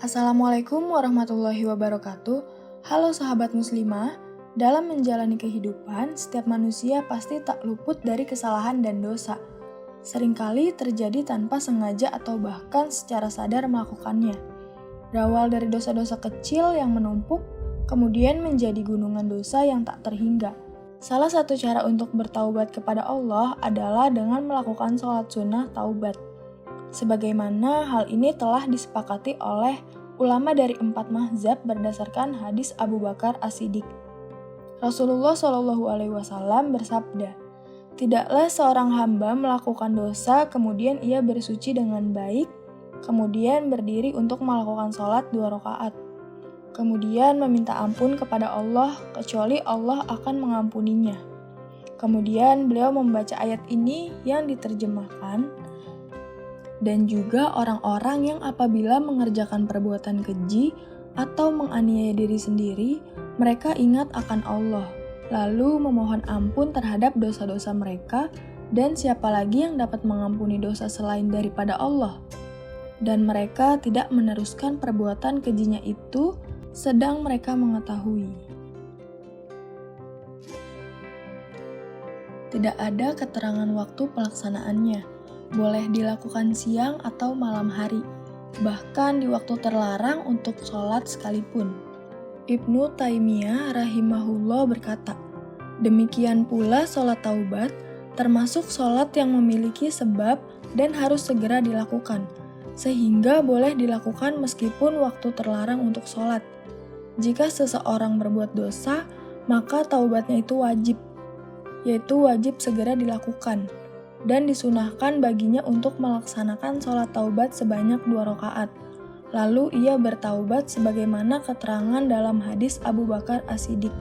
Assalamualaikum warahmatullahi wabarakatuh. Halo sahabat muslimah, dalam menjalani kehidupan, setiap manusia pasti tak luput dari kesalahan dan dosa. Seringkali terjadi tanpa sengaja atau bahkan secara sadar melakukannya. Berawal dari dosa-dosa kecil yang menumpuk, kemudian menjadi gunungan dosa yang tak terhingga. Salah satu cara untuk bertaubat kepada Allah adalah dengan melakukan sholat sunnah taubat. Sebagaimana hal ini telah disepakati oleh ulama dari 4 mazhab berdasarkan hadis Abu Bakar As-Siddiq. Rasulullah SAW bersabda, "Tidaklah seorang hamba melakukan dosa kemudian ia bersuci dengan baik, kemudian berdiri untuk melakukan sholat 2 rakaat, kemudian meminta ampun kepada Allah kecuali Allah akan mengampuninya." Kemudian beliau membaca ayat ini yang diterjemahkan, dan juga orang-orang yang apabila mengerjakan perbuatan keji atau menganiaya diri sendiri, mereka ingat akan Allah, lalu memohon ampun terhadap dosa-dosa mereka, dan siapa lagi yang dapat mengampuni dosa selain daripada Allah? Dan mereka tidak meneruskan perbuatan kejinya itu, sedang mereka mengetahui. Tidak ada keterangan waktu pelaksanaannya. Boleh dilakukan siang atau malam hari, bahkan di waktu terlarang untuk sholat sekalipun. Ibnu Taimiyah rahimahullah berkata, demikian pula sholat taubat, termasuk sholat yang memiliki sebab dan harus segera dilakukan, sehingga boleh dilakukan meskipun waktu terlarang untuk sholat. Jika seseorang berbuat dosa, maka taubatnya itu wajib, yaitu wajib segera dilakukan, dan disunahkan baginya untuk melaksanakan sholat taubat sebanyak 2 rakaat. Lalu ia bertaubat sebagaimana keterangan dalam hadis Abu Bakar As-Siddiq.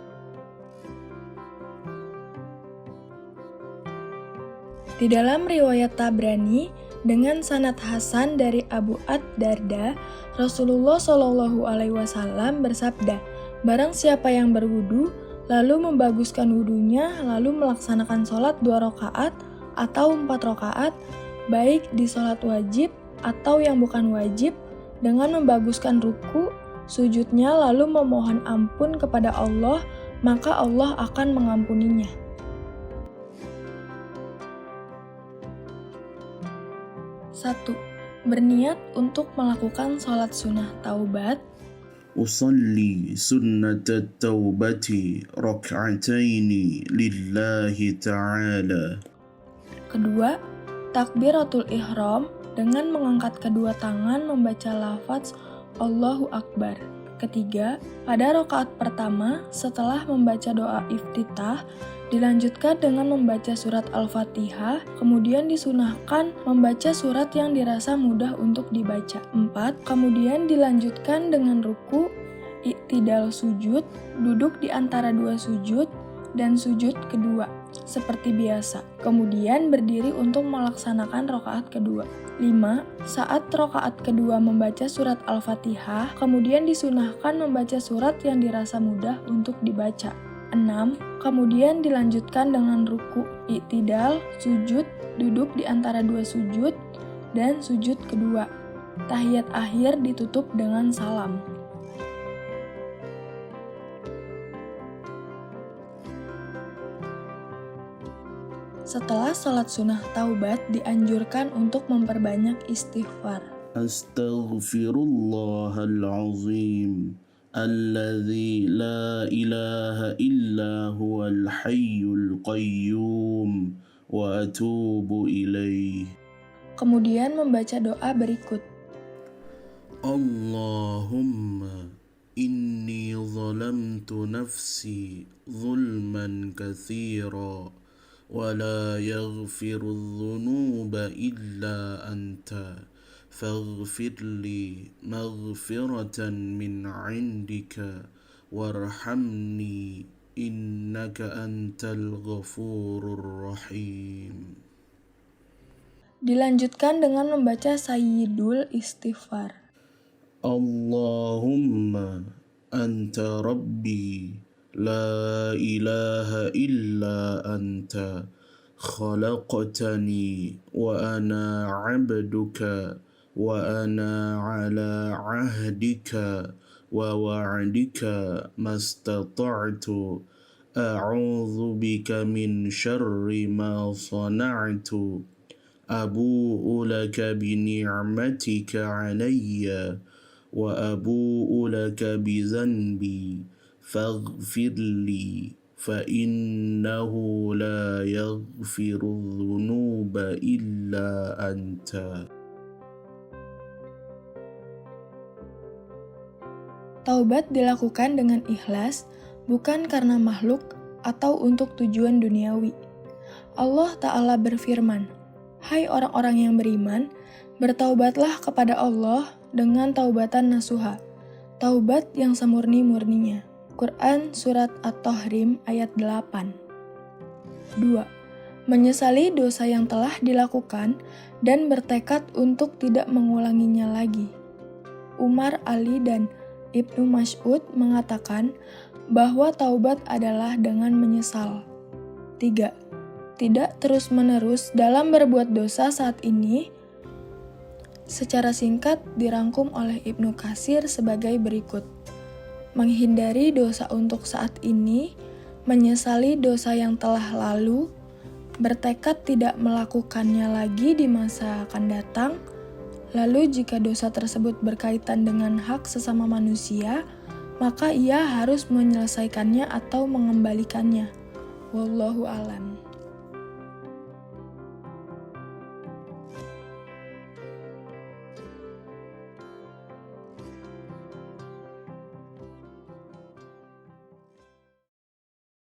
Di dalam riwayat Tabrani dengan sanad hasan dari Abu Ad-Darda, Rasulullah SAW bersabda, barang siapa yang berwudu lalu membaguskan wudunya lalu melaksanakan sholat 2 rakaat atau 4 rakaat, baik di sholat wajib atau yang bukan wajib, dengan membaguskan ruku, sujudnya lalu memohon ampun kepada Allah, maka Allah akan mengampuninya. Satu, berniat untuk melakukan sholat sunnah taubat. أصلي سنة التوبة ركعتين لله تعالى. Kedua, takbiratul ihram dengan mengangkat kedua tangan membaca lafaz Allahu Akbar. Ketiga, pada rakaat pertama setelah membaca doa iftitah, dilanjutkan dengan membaca surat Al-Fatihah, kemudian disunahkan membaca surat yang dirasa mudah untuk dibaca. 4. Kemudian dilanjutkan dengan ruku, i'tidal sujud, duduk di antara 2 sujud, dan sujud kedua, seperti biasa. Kemudian berdiri untuk melaksanakan rakaat kedua. 5. Saat rakaat kedua membaca surat Al-Fatihah, kemudian disunahkan membaca surat yang dirasa mudah untuk dibaca. 6. Kemudian dilanjutkan dengan ruku, i'tidal, sujud, duduk di antara 2 sujud, dan sujud kedua. Tahiyat akhir ditutup dengan salam. Setelah sholat sunnah taubat, dianjurkan untuk memperbanyak istighfar. Astaghfirullah al-azim alladzi la ilaha illa huwal hayyul qayyum wa atubu ilaih. Kemudian membaca doa berikut. Allahumma inni zalamtu nafsi zulman katsira ولا يغفر الذنوب إلا أنت فاغفر لي مغفرة من عندك وارحمني إنك أنت الغفور الرحيم. Dilanjutkan dengan membaca Sayyidul Istighfar. Allahumma anta rabbi لا إله إلا أنت خلقتني وأنا عبدك وأنا على عهدك ووعدك ما استطعت أعوذ بك من شر ما صنعت أبوء لك بنعمتك علي وأبوء لك بذنبي فاغفر لي فإنه لا يغفر الذنوب إلا أنت. Taubat dilakukan dengan ikhlas, bukan karena makhluk atau untuk tujuan duniawi. Allah Ta'ala berfirman, "Hai orang-orang yang beriman, bertaubatlah kepada Allah dengan taubatan nasuha, taubat yang semurni-murninya." Quran Surat At-Tahrim ayat 8. 2. Menyesali dosa yang telah dilakukan dan bertekad untuk tidak mengulanginya lagi. Umar, Ali, dan Ibnu Mas'ud mengatakan bahwa taubat adalah dengan menyesal. 3. Tidak terus-menerus dalam berbuat dosa saat ini. Secara singkat dirangkum oleh Ibnu Katsir sebagai berikut. Menghindari dosa untuk saat ini, menyesali dosa yang telah lalu, bertekad tidak melakukannya lagi di masa akan datang. Lalu jika dosa tersebut berkaitan dengan hak sesama manusia, maka ia harus menyelesaikannya atau mengembalikannya. Wallahu a'lam.